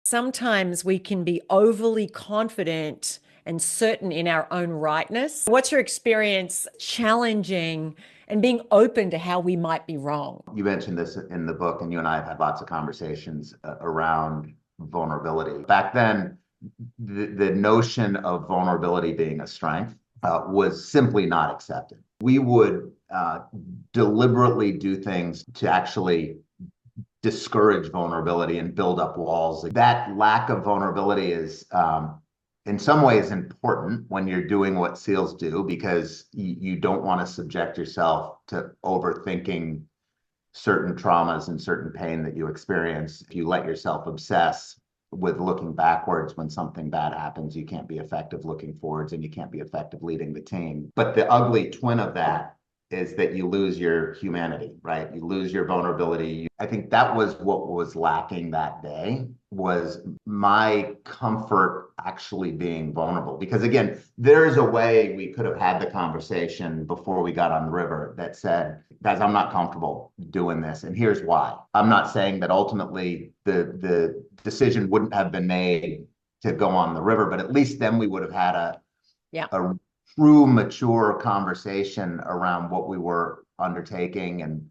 Sometimes we can be overly confident and certain in our own rightness. What's your experience challenging and being open to how we might be wrong? You mentioned this in the book, and you and I have had lots of conversations around vulnerability. Back then, the notion of vulnerability being a strength was simply not accepted. We would deliberately do things to actually discourage vulnerability and build up walls. That lack of vulnerability is in some ways important when you're doing what SEALs do, because you don't want to subject yourself to overthinking certain traumas and certain pain that you experience. If you let yourself obsess with looking backwards when something bad happens, you can't be effective looking forwards, and you can't be effective leading the team. But the ugly twin of that is that you lose your humanity, right? You lose your vulnerability. I think that was what was lacking that day, was my comfort actually being vulnerable. Because again, there's a way we could have had the conversation before we got on the river that said, guys, I'm not comfortable doing this, and here's why. I'm not saying that ultimately the decision wouldn't have been made to go on the river, but at least then we would have had a true mature conversation around what we were undertaking, and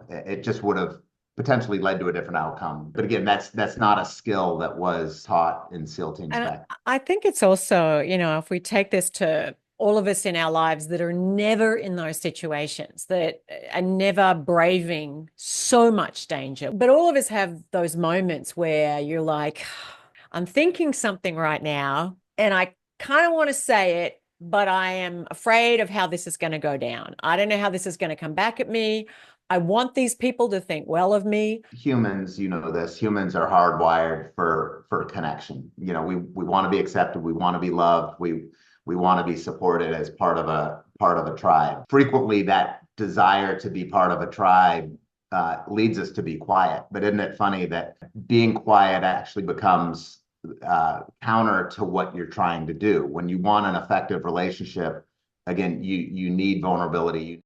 it just would have potentially led to a different outcome. But again, that's not a skill that was taught in SEAL teams And back. I think it's also, if we take this to all of us in our lives that are never in those situations, that are never braving so much danger, but all of us have those moments where you're like, I'm thinking something right now, and I kind of want to say it, but I am afraid of how this is going to go down. I don't know how this is going to come back at me. I want these people to think well of me. Humans, humans are hardwired for connection. We want to be accepted, we want to be loved, we want to be supported as part of a tribe. Frequently, that desire to be part of a tribe leads us to be quiet. But isn't it funny that being quiet actually becomes counter to what you're trying to do? When you want an effective relationship, again, you need vulnerability.